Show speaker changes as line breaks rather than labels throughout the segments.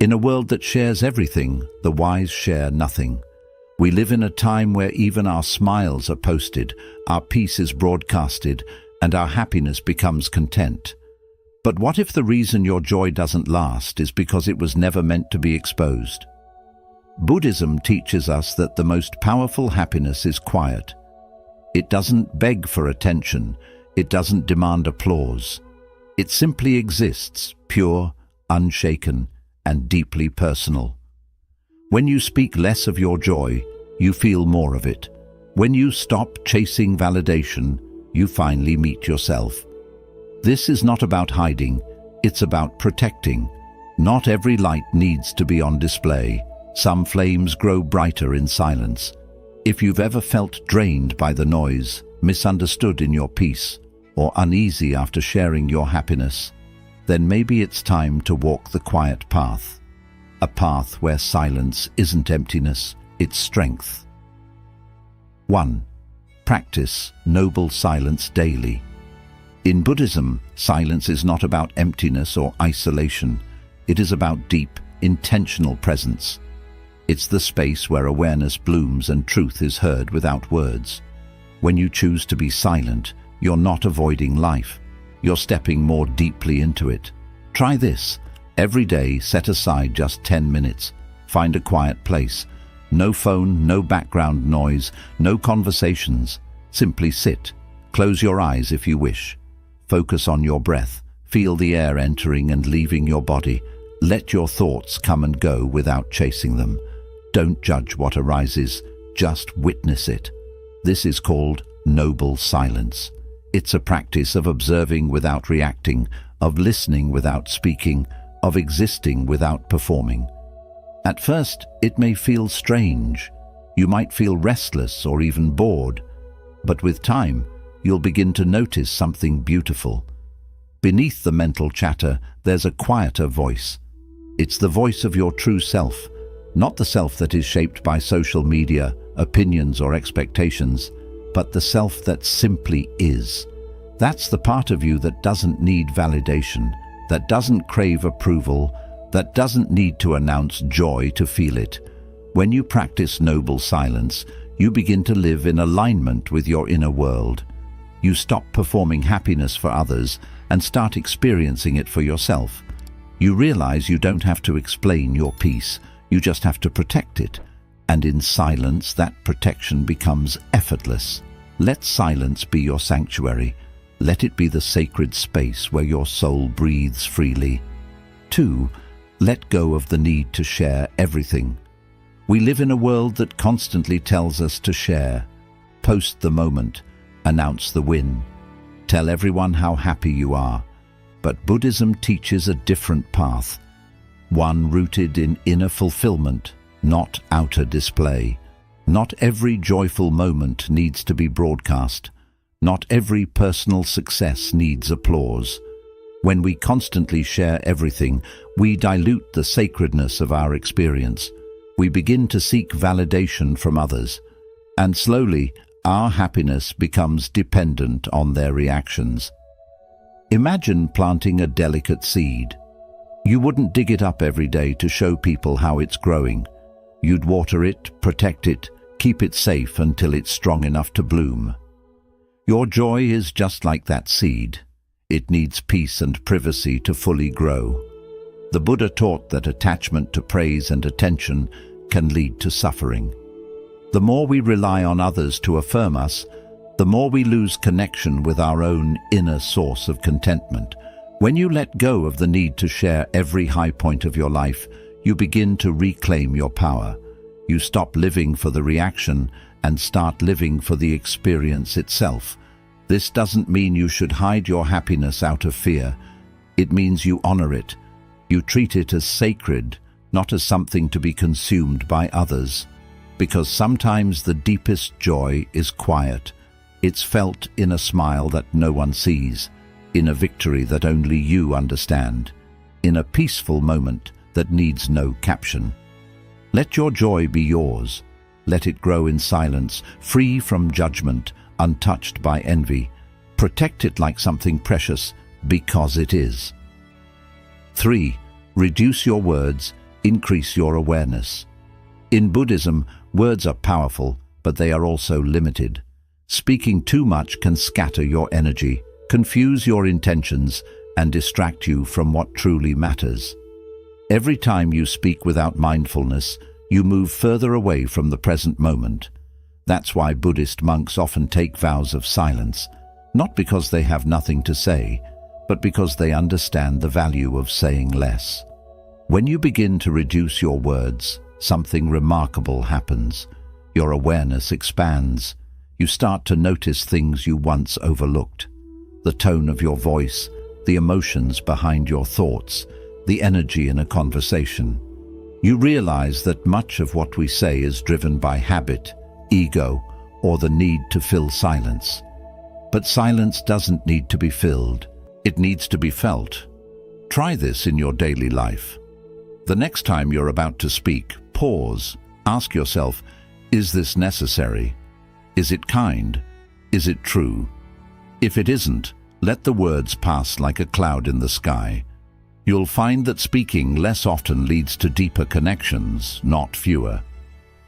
In a world that shares everything, the wise share nothing. We live in a time where even our smiles are posted, our peace is broadcasted, and our happiness becomes content. But what if the reason your joy doesn't last is because it was never meant to be exposed? Buddhism teaches us that the most powerful happiness is quiet. It doesn't beg for attention, it doesn't demand applause. It simply exists, pure, unshaken, and deeply personal. When you speak less of your joy, you feel more of it. When you stop chasing validation, you finally meet yourself. This is not about hiding, it's about protecting. Not every light needs to be on display. Some flames grow brighter in silence. If you've ever felt drained by the noise, misunderstood in your peace, or uneasy after sharing your happiness, then maybe it's time to walk the quiet path. A path where silence isn't emptiness, it's strength. 1. Practice noble silence daily. In Buddhism, silence is not about emptiness or isolation. It is about deep, intentional presence. It's the space where awareness blooms and truth is heard without words. When you choose to be silent, you're not avoiding life. You're stepping more deeply into it. Try this. Every day, set aside just 10 minutes. Find a quiet place. No phone, no background noise, no conversations. Simply sit. Close your eyes if you wish. Focus on your breath. Feel the air entering and leaving your body. Let your thoughts come and go without chasing them. Don't judge what arises, just witness it. This is called noble silence. It's a practice of observing without reacting, of listening without speaking, of existing without performing. At first, it may feel strange. You might feel restless or even bored. But with time, you'll begin to notice something beautiful. Beneath the mental chatter, there's a quieter voice. It's the voice of your true self, not the self that is shaped by social media, opinions, or expectations, but the self that simply is. That's the part of you that doesn't need validation, that doesn't crave approval, that doesn't need to announce joy to feel it. When you practice noble silence, you begin to live in alignment with your inner world. You stop performing happiness for others and start experiencing it for yourself. You realize you don't have to explain your peace, you just have to protect it. And in silence, that protection becomes effortless. Let silence be your sanctuary. Let it be the sacred space where your soul breathes freely. 2. Let go of the need to share everything. We live in a world that constantly tells us to share. Post the moment. Announce the win. Tell everyone how happy you are. But Buddhism teaches a different path. One rooted in inner fulfillment, not outer display. Not every joyful moment needs to be broadcast. Not every personal success needs applause. When we constantly share everything, we dilute the sacredness of our experience. We begin to seek validation from others, and slowly our happiness becomes dependent on their reactions. Imagine planting a delicate seed. You wouldn't dig it up every day to show people how it's growing. You'd water it, protect it, keep it safe until it's strong enough to bloom. Your joy is just like that seed. It needs peace and privacy to fully grow. The Buddha taught that attachment to praise and attention can lead to suffering. The more we rely on others to affirm us, the more we lose connection with our own inner source of contentment. When you let go of the need to share every high point of your life, you begin to reclaim your power. You stop living for the reaction and start living for the experience itself. This doesn't mean you should hide your happiness out of fear. It means you honor it. You treat it as sacred, not as something to be consumed by others. Because sometimes the deepest joy is quiet. It's felt in a smile that no one sees, in a victory that only you understand, in a peaceful moment that needs no caption. Let your joy be yours. Let it grow in silence, free from judgment, untouched by envy. Protect it like something precious, because it is. 3. Reduce your words, increase your awareness. In Buddhism, words are powerful, but they are also limited. Speaking too much can scatter your energy, confuse your intentions, and distract you from what truly matters. Every time you speak without mindfulness, you move further away from the present moment. That's why Buddhist monks often take vows of silence, not because they have nothing to say, but because they understand the value of saying less. When you begin to reduce your words, something remarkable happens. Your awareness expands. You start to notice things you once overlooked. The tone of your voice, the emotions behind your thoughts, the energy in a conversation. You realize that much of what we say is driven by habit, ego, or the need to fill silence. But silence doesn't need to be filled. It needs to be felt. Try this in your daily life. The next time you're about to speak, pause. Ask yourself, is this necessary? Is it kind? Is it true? If it isn't, let the words pass like a cloud in the sky. You'll find that speaking less often leads to deeper connections, not fewer.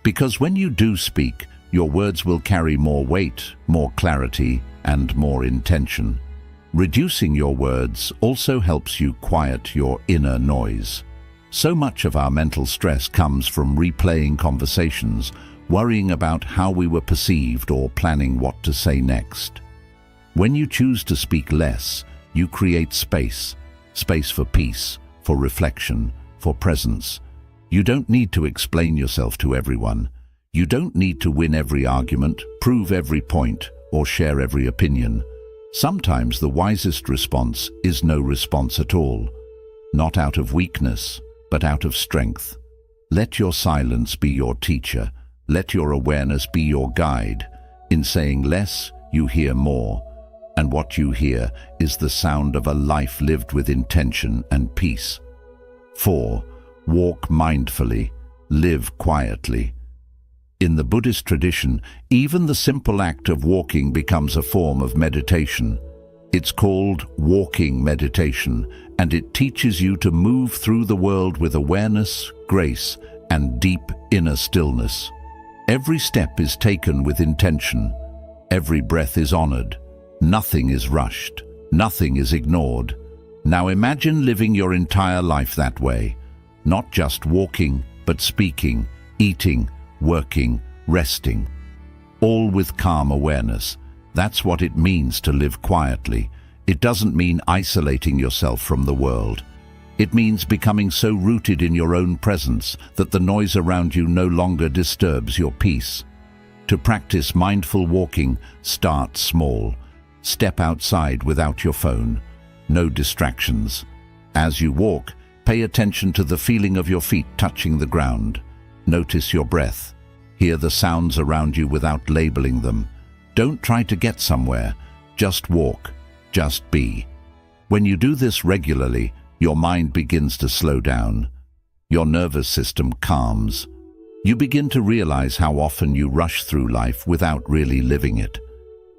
Because when you do speak, your words will carry more weight, more clarity, and more intention. Reducing your words also helps you quiet your inner noise. So much of our mental stress comes from replaying conversations, worrying about how we were perceived or planning what to say next. When you choose to speak less, you create space. Space for peace, for reflection, for presence. You don't need to explain yourself to everyone. You don't need to win every argument, prove every point, or share every opinion. Sometimes the wisest response is no response at all. Not out of weakness, but out of strength. Let your silence be your teacher. Let your awareness be your guide. In saying less, you hear more. And what you hear is the sound of a life lived with intention and peace. 4. Walk mindfully. Live quietly. In the Buddhist tradition, even the simple act of walking becomes a form of meditation. It's called walking meditation, and it teaches you to move through the world with awareness, grace, and deep inner stillness. Every step is taken with intention. Every breath is honored. Nothing is rushed. Nothing is ignored. Now imagine living your entire life that way. Not just walking, but speaking, eating, working, resting. All with calm awareness. That's what it means to live quietly. It doesn't mean isolating yourself from the world. It means becoming so rooted in your own presence that the noise around you no longer disturbs your peace. To practice mindful walking, start small. Step outside without your phone. No distractions. As you walk, pay attention to the feeling of your feet touching the ground. Notice your breath. Hear the sounds around you without labeling them. Don't try to get somewhere. Just walk. Just be. When you do this regularly, your mind begins to slow down. Your nervous system calms. You begin to realize how often you rush through life without really living it.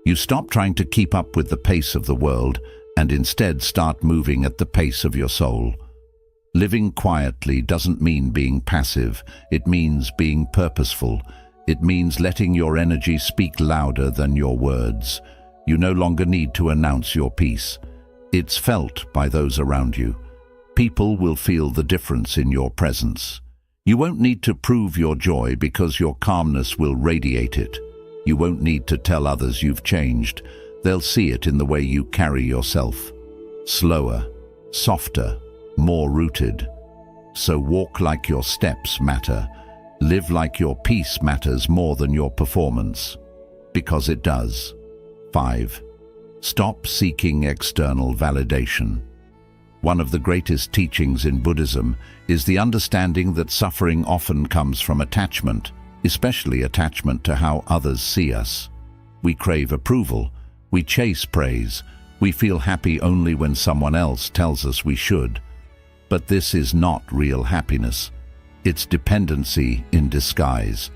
You stop trying to keep up with the pace of the world and instead start moving at the pace of your soul. Living quietly doesn't mean being passive. It means being purposeful. It means letting your energy speak louder than your words. You no longer need to announce your peace. It's felt by those around you. People will feel the difference in your presence. You won't need to prove your joy because your calmness will radiate it. You won't need to tell others you've changed. They'll see it in the way you carry yourself. Slower, softer, more rooted. So walk like your steps matter. Live like your peace matters more than your performance. Because it does. 5. Stop seeking external validation. One of the greatest teachings in Buddhism is the understanding that suffering often comes from attachment, especially attachment to how others see us. We crave approval, we chase praise, we feel happy only when someone else tells us we should. But this is not real happiness. It's dependency in disguise.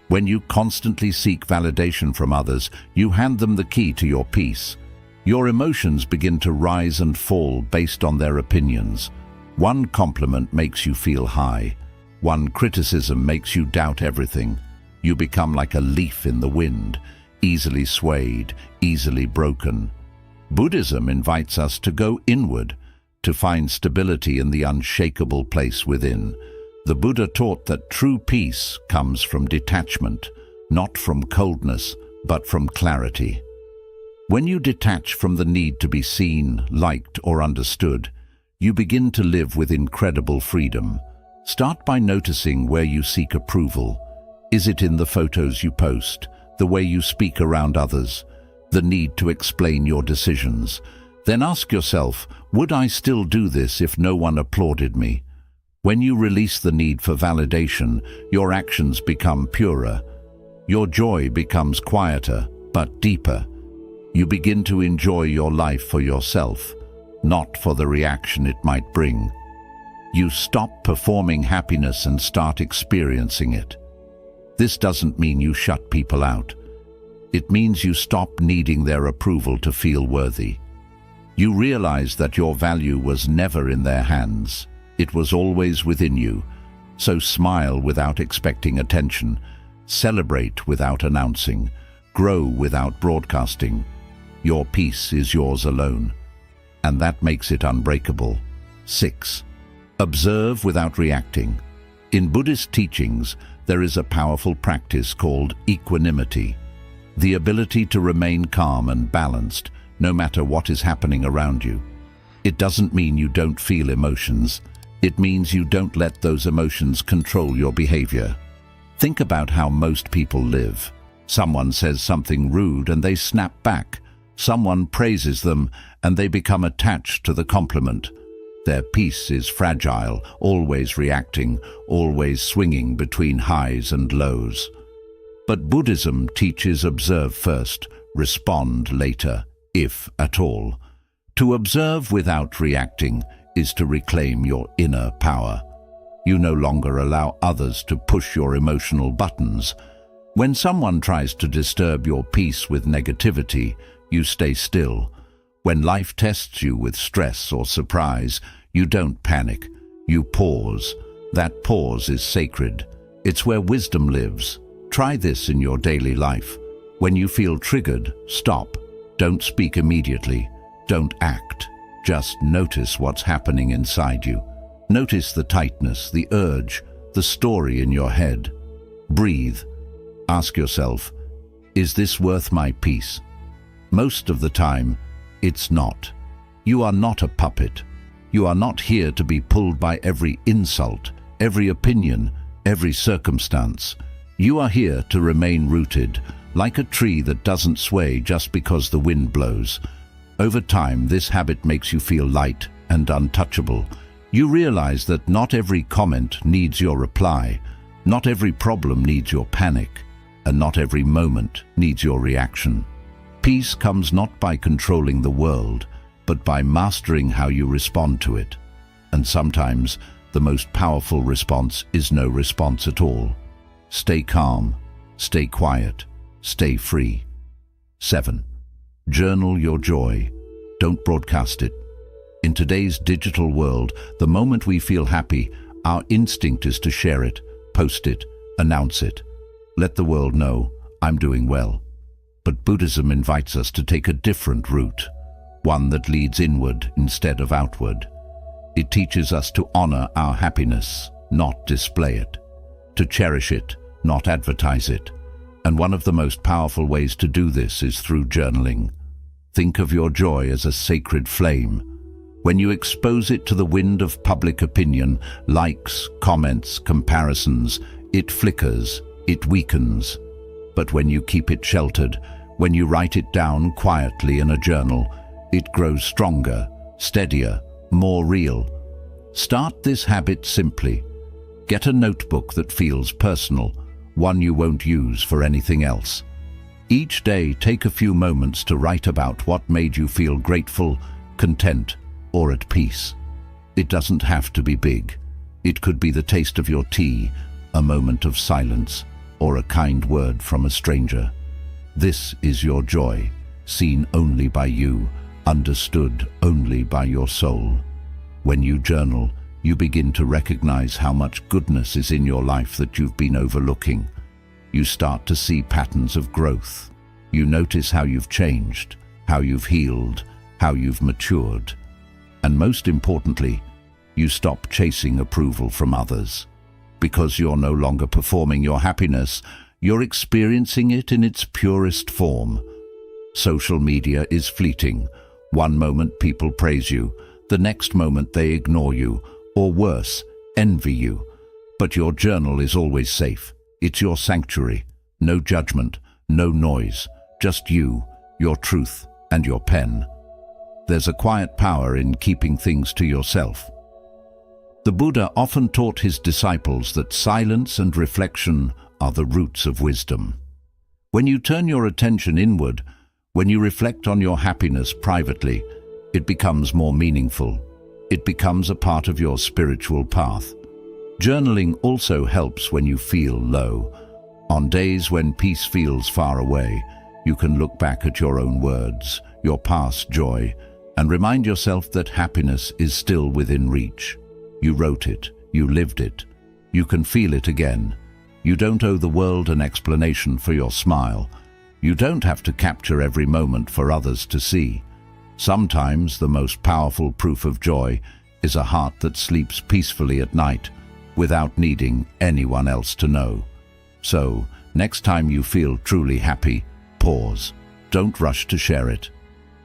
When you constantly seek validation from others, you hand them the key to your peace. Your emotions begin to rise and fall based on their opinions. One compliment makes you feel high. One criticism makes you doubt everything. You become like a leaf in the wind, easily swayed, easily broken. Buddhism invites us to go inward, to find stability in the unshakable place within. The Buddha taught that true peace comes from detachment, not from coldness, but from clarity. When you detach from the need to be seen, liked, or understood, you begin to live with incredible freedom. Start by noticing where you seek approval. Is it in the photos you post, the way you speak around others, the need to explain your decisions? Then ask yourself, would I still do this if no one applauded me? When you release the need for validation, your actions become purer. Your joy becomes quieter, but deeper. You begin to enjoy your life for yourself, not for the reaction it might bring. You stop performing happiness and start experiencing it. This doesn't mean you shut people out. It means you stop needing their approval to feel worthy. You realize that your value was never in their hands. It was always within you. So smile without expecting attention. Celebrate without announcing. Grow without broadcasting. Your peace is yours alone, and that makes it unbreakable. 6. Observe without reacting. In Buddhist teachings, there is a powerful practice called equanimity, the ability to remain calm and balanced no matter what is happening around you. It doesn't mean you don't feel emotions. It means you don't let those emotions control your behavior. Think about how most people live. Someone says something rude and they snap back. Someone praises them and they become attached to the compliment. Their peace is fragile, always reacting, always swinging between highs and lows. But Buddhism teaches observe first, respond later, if at all. To observe without reacting is to reclaim your inner power. You no longer allow others to push your emotional buttons. When someone tries to disturb your peace with negativity, you stay still. When life tests you with stress or surprise, you don't panic. You pause. That pause is sacred. It's where wisdom lives. Try this in your daily life. When you feel triggered, stop. Don't speak immediately. Don't act. Just notice what's happening inside you. Notice the tightness, the urge, the story in your head. Breathe. Ask yourself, is this worth my peace? Most of the time, it's not. You are not a puppet. You are not here to be pulled by every insult, every opinion, every circumstance. You are here to remain rooted, like a tree that doesn't sway just because the wind blows. Over time, this habit makes you feel light and untouchable. You realize that not every comment needs your reply, not every problem needs your panic, and not every moment needs your reaction. Peace comes not by controlling the world, but by mastering how you respond to it. And sometimes, the most powerful response is no response at all. Stay calm, stay quiet, stay free. 7. Journal your joy. Don't broadcast it. In today's digital world, the moment we feel happy, our instinct is to share it, post it, announce it. Let the world know, I'm doing well. But Buddhism invites us to take a different route, one that leads inward instead of outward. It teaches us to honor our happiness, not display it, to cherish it, not advertise it. And one of the most powerful ways to do this is through journaling. Think of your joy as a sacred flame. When you expose it to the wind of public opinion, likes, comments, comparisons, it flickers, it weakens. But when you keep it sheltered, when you write it down quietly in a journal, it grows stronger, steadier, more real. Start this habit simply. Get a notebook that feels personal, one you won't use for anything else. Each day, take a few moments to write about what made you feel grateful, content, or at peace. It doesn't have to be big. It could be the taste of your tea, a moment of silence, or a kind word from a stranger. This is your joy, seen only by you, understood only by your soul. When you journal, you begin to recognize how much goodness is in your life that you've been overlooking. You start to see patterns of growth. You notice how you've changed, how you've healed, how you've matured. And most importantly, you stop chasing approval from others. Because you're no longer performing your happiness, you're experiencing it in its purest form. Social media is fleeting. One moment people praise you, the next moment they ignore you, or worse, envy you. But your journal is always safe. It's your sanctuary. No judgment, no noise, just you, your truth, and your pen. There's a quiet power in keeping things to yourself. The Buddha often taught his disciples that silence and reflection are the roots of wisdom. When you turn your attention inward, when you reflect on your happiness privately, it becomes more meaningful. It becomes a part of your spiritual path. Journaling also helps when you feel low. On days when peace feels far away, you can look back at your own words, your past joy, and remind yourself that happiness is still within reach. You wrote it, you lived it, you can feel it again. You don't owe the world an explanation for your smile. You don't have to capture every moment for others to see. Sometimes the most powerful proof of joy is a heart that sleeps peacefully at night without needing anyone else to know. So, next time you feel truly happy, pause. Don't rush to share it.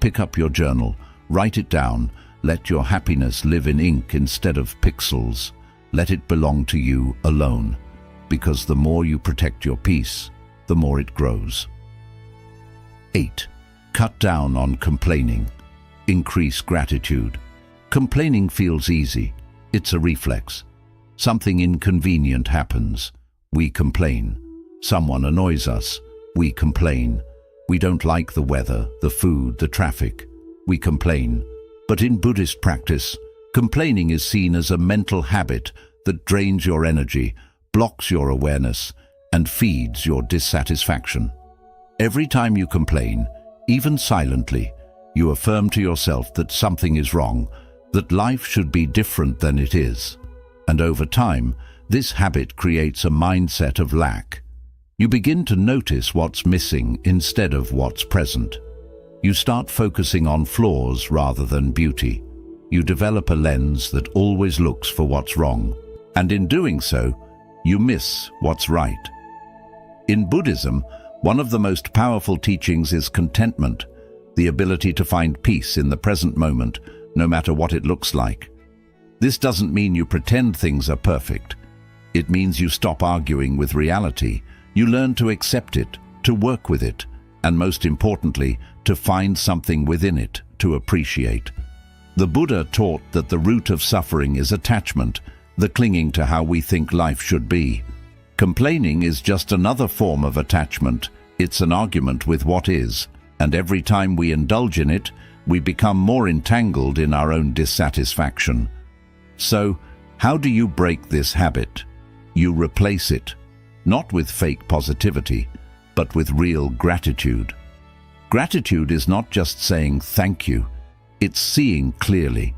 Pick up your journal, write it down, let your happiness live in ink instead of pixels. Let it belong to you alone, because the more you protect your peace, the more it grows. 8. Cut down on complaining. Increase gratitude. Complaining feels easy. It's a reflex. Something inconvenient happens. We complain. Someone annoys us. We complain. We don't like the weather, the food, the traffic. We complain. But in Buddhist practice, complaining is seen as a mental habit that drains your energy, blocks your awareness, and feeds your dissatisfaction. Every time you complain, even silently, you affirm to yourself that something is wrong, that life should be different than it is. And over time, this habit creates a mindset of lack. You begin to notice what's missing instead of what's present. You start focusing on flaws rather than beauty. You develop a lens that always looks for what's wrong. And in doing so, you miss what's right. In Buddhism, one of the most powerful teachings is contentment, the ability to find peace in the present moment, no matter what it looks like. This doesn't mean you pretend things are perfect. It means you stop arguing with reality. You learn to accept it, to work with it, and most importantly, to find something within it to appreciate. The Buddha taught that the root of suffering is attachment, the clinging to how we think life should be. Complaining is just another form of attachment. It's an argument with what is, and every time we indulge in it, we become more entangled in our own dissatisfaction. So, how do you break this habit? You replace it, not with fake positivity, but with real gratitude. Gratitude is not just saying thank you, it's seeing clearly.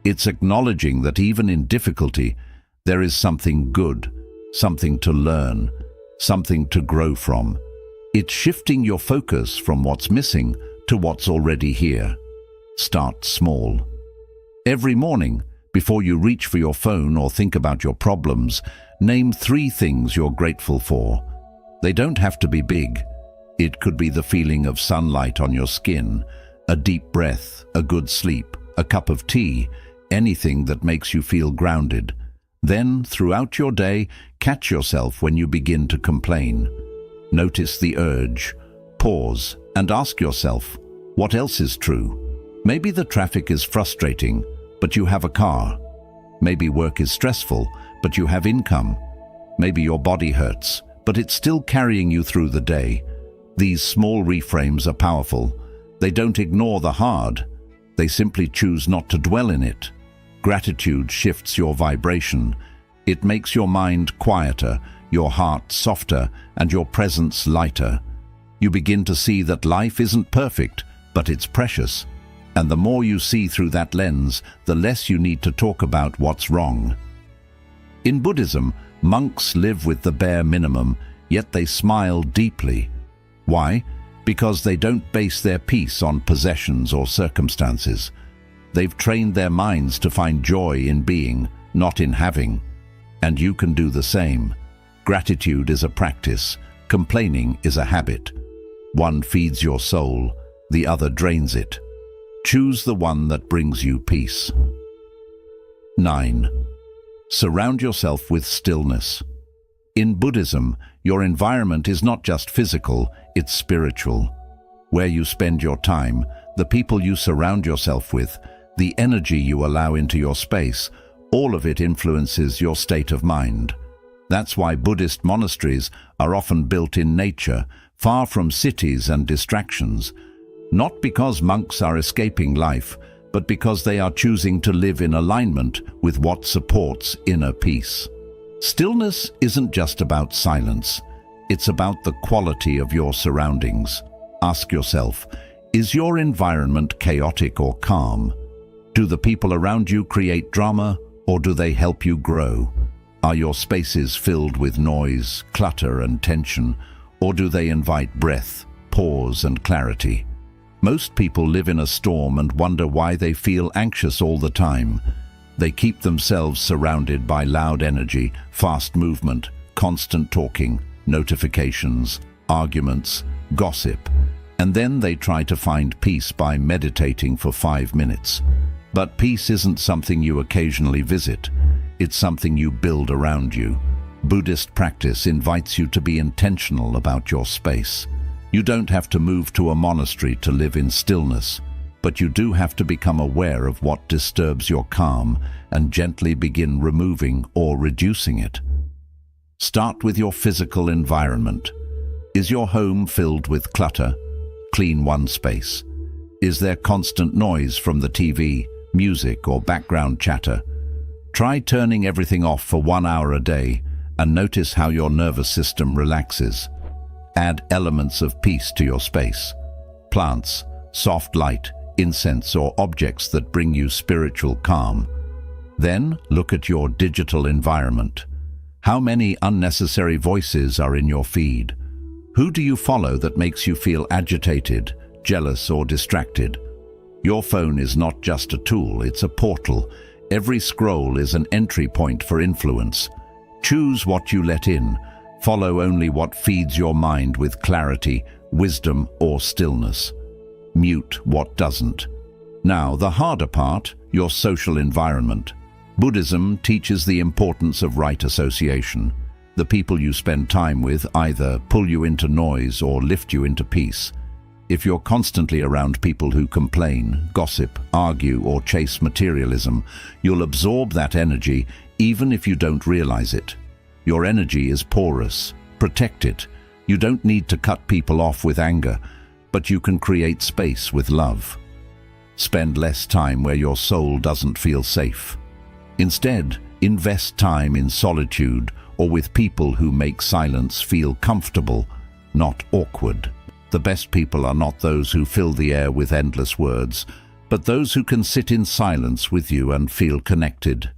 It's acknowledging that even in difficulty, there is something good, something to learn, something to grow from. It's shifting your focus from what's missing to what's already here. Start small. Every morning, before you reach for your phone or think about your problems, name 3 things you're grateful for. They don't have to be big. It could be the feeling of sunlight on your skin, a deep breath, a good sleep, a cup of tea, anything that makes you feel grounded. Then, throughout your day, catch yourself when you begin to complain. Notice the urge, pause, and ask yourself, what else is true? Maybe the traffic is frustrating, but you have a car. Maybe work is stressful, but you have income. Maybe your body hurts, but it's still carrying you through the day. These small reframes are powerful. They don't ignore the hard. They simply choose not to dwell in it. Gratitude shifts your vibration. It makes your mind quieter, your heart softer, and your presence lighter. You begin to see that life isn't perfect, but it's precious. And the more you see through that lens, the less you need to talk about what's wrong. In Buddhism, monks live with the bare minimum, yet they smile deeply. Why? Because they don't base their peace on possessions or circumstances. They've trained their minds to find joy in being, not in having. And you can do the same. Gratitude is a practice. Complaining is a habit. One feeds your soul, the other drains it. Choose the one that brings you peace. 9. Surround yourself with stillness. In Buddhism, your environment is not just physical, it's spiritual. Where you spend your time, the people you surround yourself with, the energy you allow into your space, all of it influences your state of mind. That's why Buddhist monasteries are often built in nature, far from cities and distractions. Not because monks are escaping life, but because they are choosing to live in alignment with what supports inner peace. Stillness isn't just about silence. It's about the quality of your surroundings. Ask yourself, is your environment chaotic or calm? Do the people around you create drama, or do they help you grow? Are your spaces filled with noise, clutter, and tension, or do they invite breath, pause, and clarity? Most people live in a storm and wonder why they feel anxious all the time. They keep themselves surrounded by loud energy, fast movement, constant talking, notifications, arguments, gossip, and then they try to find peace by meditating for 5 minutes. But peace isn't something you occasionally visit. It's something you build around you. Buddhist practice invites you to be intentional about your space. You don't have to move to a monastery to live in stillness, but you do have to become aware of what disturbs your calm and gently begin removing or reducing it. Start with your physical environment. Is your home filled with clutter? Clean one space. Is there constant noise from the TV, music, or background chatter? Try turning everything off for 1 hour a day and notice how your nervous system relaxes. Add elements of peace to your space. Plants, soft light, incense, or objects that bring you spiritual calm. Then look at your digital environment. How many unnecessary voices are in your feed? Who do you follow that makes you feel agitated, jealous, or distracted? Your phone is not just a tool, it's a portal. Every scroll is an entry point for influence. Choose what you let in. Follow only what feeds your mind with clarity, wisdom, or stillness. Mute what doesn't. Now, the harder part, your social environment. Buddhism teaches the importance of right association. The people you spend time with either pull you into noise or lift you into peace. If you're constantly around people who complain, gossip, argue, or chase materialism, you'll absorb that energy even if you don't realize it. Your energy is porous. Protect it. You don't need to cut people off with anger, but you can create space with love. Spend less time where your soul doesn't feel safe. Instead, invest time in solitude or with people who make silence feel comfortable, not awkward. The best people are not those who fill the air with endless words, but those who can sit in silence with you and feel connected.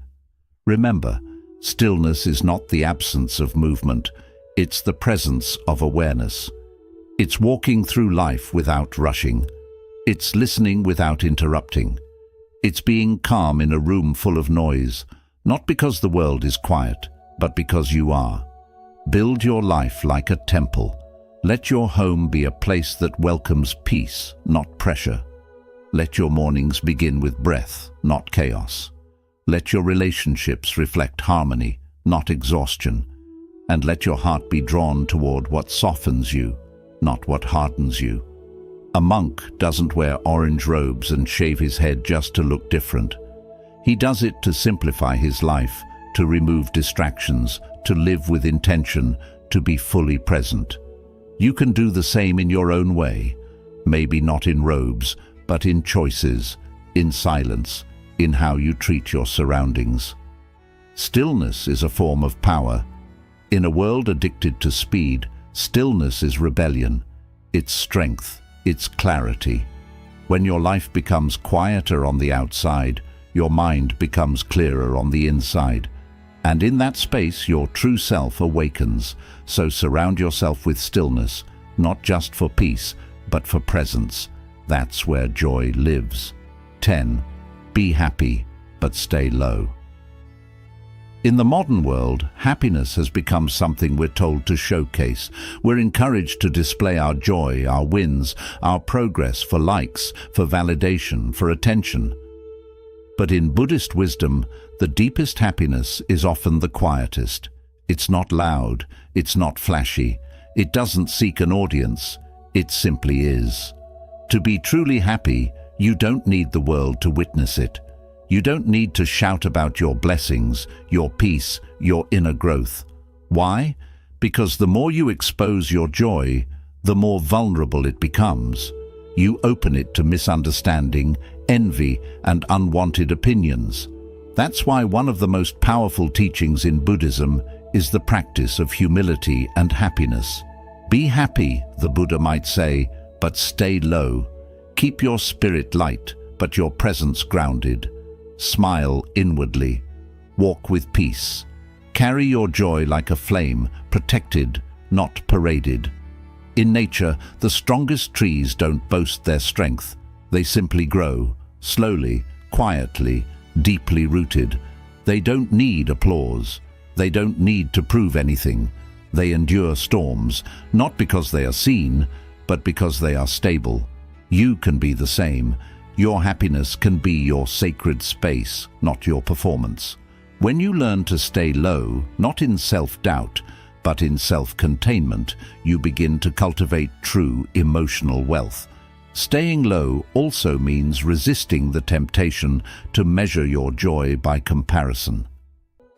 Remember, stillness is not the absence of movement, it's the presence of awareness. It's walking through life without rushing. It's listening without interrupting. It's being calm in a room full of noise, not because the world is quiet, but because you are. Build your life like a temple. Let your home be a place that welcomes peace, not pressure. Let your mornings begin with breath, not chaos. Let your relationships reflect harmony, not exhaustion. And let your heart be drawn toward what softens you, not what hardens you. A monk doesn't wear orange robes and shave his head just to look different. He does it to simplify his life, to remove distractions, to live with intention, to be fully present. You can do the same in your own way, maybe not in robes, but in choices, in silence, in how you treat your surroundings. Stillness is a form of power. In a world addicted to speed, stillness is rebellion. It's strength, it's clarity. When your life becomes quieter on the outside, your mind becomes clearer on the inside. And in that space, your true self awakens. So surround yourself with stillness, not just for peace, but for presence. That's where joy lives. 10. Be happy, but stay low. In the modern world, happiness has become something we're told to showcase. We're encouraged to display our joy, our wins, our progress for likes, for validation, for attention. But in Buddhist wisdom, the deepest happiness is often the quietest. It's not loud, it's not flashy, it doesn't seek an audience, it simply is. To be truly happy, you don't need the world to witness it. You don't need to shout about your blessings, your peace, your inner growth. Why? Because the more you expose your joy, the more vulnerable it becomes. You open it to misunderstanding, envy, and unwanted opinions. That's why one of the most powerful teachings in Buddhism is the practice of humility and happiness. Be happy, the Buddha might say, but stay low. Keep your spirit light, but your presence grounded. Smile inwardly. Walk with peace. Carry your joy like a flame, protected, not paraded. In nature, the strongest trees don't boast their strength. They simply grow, slowly, quietly, deeply rooted. They don't need applause. They don't need to prove anything. They endure storms, not because they are seen, but because they are stable. You can be the same. Your happiness can be your sacred space, not your performance. When you learn to stay low, not in self-doubt, but in self-containment, you begin to cultivate true emotional wealth. Staying low also means resisting the temptation to measure your joy by comparison.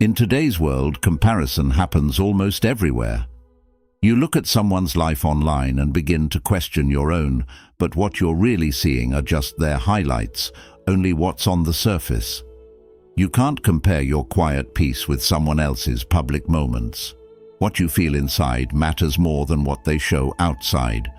In today's world, comparison happens almost everywhere. You look at someone's life online and begin to question your own, but what you're really seeing are just their highlights, only what's on the surface. You can't compare your quiet peace with someone else's public moments. What you feel inside matters more than what they show outside.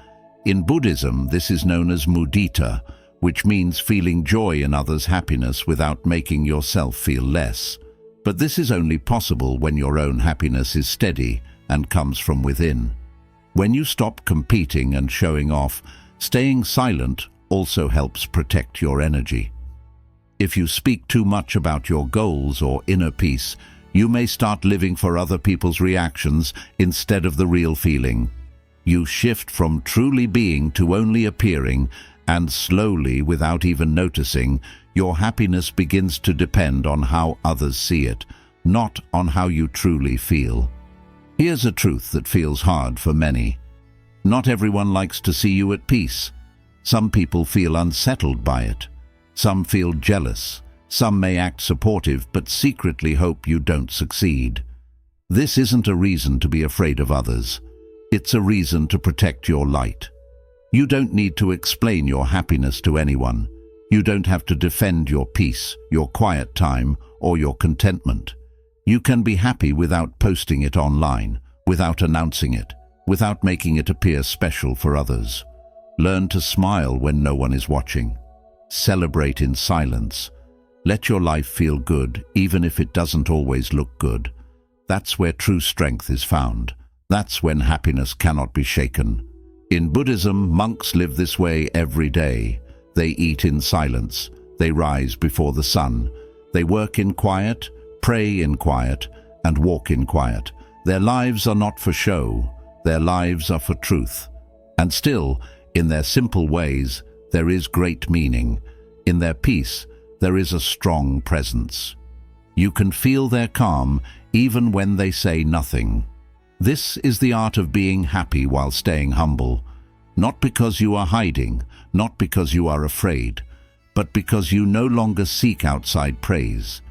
In Buddhism, this is known as mudita, which means feeling joy in others' happiness without making yourself feel less. But this is only possible when your own happiness is steady and comes from within. When you stop competing and showing off, staying silent also helps protect your energy. If you speak too much about your goals or inner peace, you may start living for other people's reactions instead of the real feeling. You shift from truly being to only appearing, and slowly, without even noticing, your happiness begins to depend on how others see it, not on how you truly feel. Here's a truth that feels hard for many. Not everyone likes to see you at peace. Some people feel unsettled by it. Some feel jealous. Some may act supportive but secretly hope you don't succeed. This isn't a reason to be afraid of others. It's a reason to protect your light. You don't need to explain your happiness to anyone. You don't have to defend your peace, your quiet time, or your contentment. You can be happy without posting it online, without announcing it, without making it appear special for others. Learn to smile when no one is watching. Celebrate in silence. Let your life feel good, even if it doesn't always look good. That's where true strength is found. That's when happiness cannot be shaken. In Buddhism, monks live this way every day. They eat in silence. They rise before the sun. They work in quiet, pray in quiet, and walk in quiet. Their lives are not for show. Their lives are for truth. And still, in their simple ways, there is great meaning. In their peace, there is a strong presence. You can feel their calm even when they say nothing. This is the art of being happy while staying humble. Not because you are hiding, not because you are afraid, but because you no longer seek outside praise.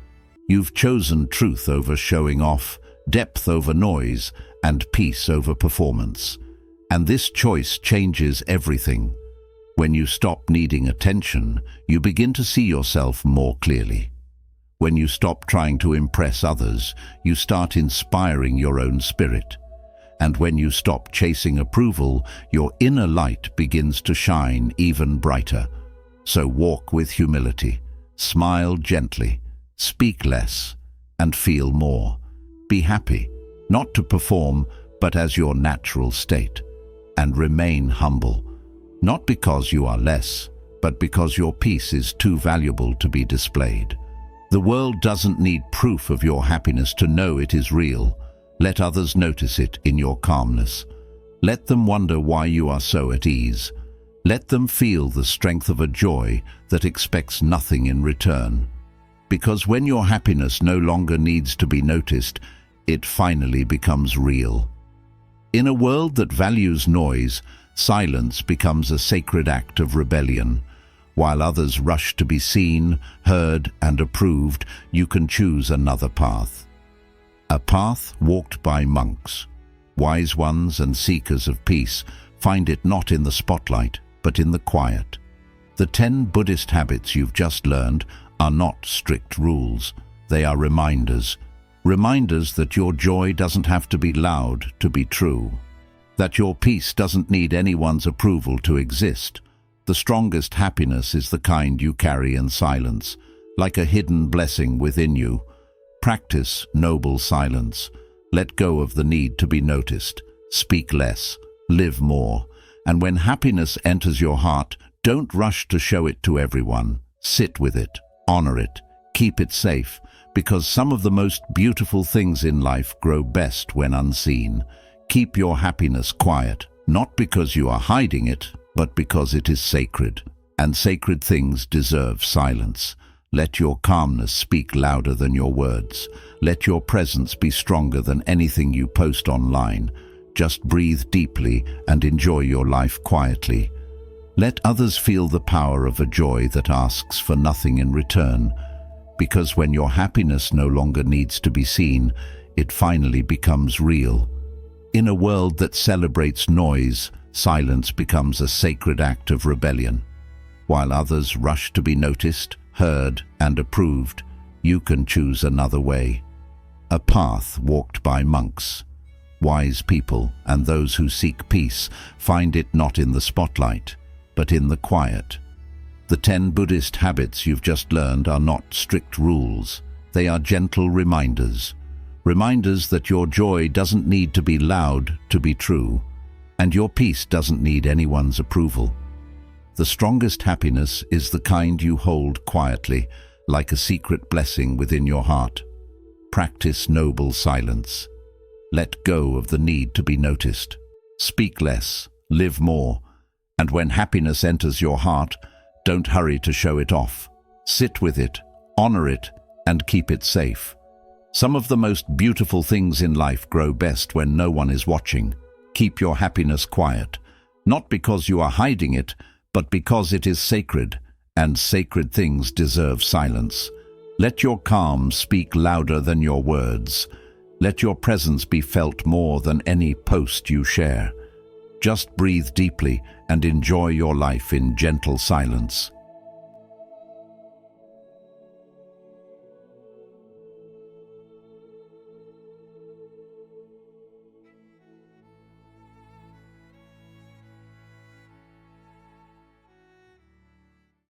You've chosen truth over showing off, depth over noise, and peace over performance. And this choice changes everything. When you stop needing attention, you begin to see yourself more clearly. When you stop trying to impress others, you start inspiring your own spirit. And when you stop chasing approval, your inner light begins to shine even brighter. So walk with humility, smile gently, speak less, and feel more. Be happy, not to perform, but as your natural state. And remain humble, not because you are less, but because your peace is too valuable to be displayed. The world doesn't need proof of your happiness to know it is real. Let others notice it in your calmness. Let them wonder why you are so at ease. Let them feel the strength of a joy that expects nothing in return. Because when your happiness no longer needs to be noticed, it finally becomes real. In a world that values noise, silence becomes a sacred act of rebellion. While others rush to be seen, heard, and approved, you can choose another path. A path walked by monks. Wise ones and seekers of peace find it not in the spotlight, but in the quiet. The 10 Buddhist habits you've just learned are not strict rules. They are reminders. Reminders that your joy doesn't have to be loud to be true. That your peace doesn't need anyone's approval to exist. The strongest happiness is the kind you carry in silence, like a hidden blessing within you. Practice noble silence. Let go of the need to be noticed. Speak less. Live more. And when happiness enters your heart, don't rush to show it to everyone. Sit with it. Honor it. Keep it safe. Because some of the most beautiful things in life grow best when unseen. Keep your happiness quiet, not because you are hiding it, but because it is sacred. And sacred things deserve silence. Let your calmness speak louder than your words. Let your presence be stronger than anything you post online. Just breathe deeply and enjoy your life quietly. Let others feel the power of a joy that asks for nothing in return. Because when your happiness no longer needs to be seen, it finally becomes real. In a world that celebrates noise, silence becomes a sacred act of rebellion. While others rush to be noticed, heard, and approved, you can choose another way. A path walked by monks. Wise people and those who seek peace find it not in the spotlight, but in the quiet. The 10 Buddhist habits you've just learned are not strict rules. They are gentle reminders. Reminders that your joy doesn't need to be loud to be true, and your peace doesn't need anyone's approval. The strongest happiness is the kind you hold quietly, like a secret blessing within your heart. Practice noble silence. Let go of the need to be noticed. Speak less, live more, and when happiness enters your heart, don't hurry to show it off. Sit with it, honor it, and keep it safe. Some of the most beautiful things in life grow best when no one is watching. Keep your happiness quiet, not because you are hiding it, but because it is sacred, and sacred things deserve silence. Let your calm speak louder than your words. Let your presence be felt more than any post you share. Just breathe deeply and enjoy your life in gentle silence.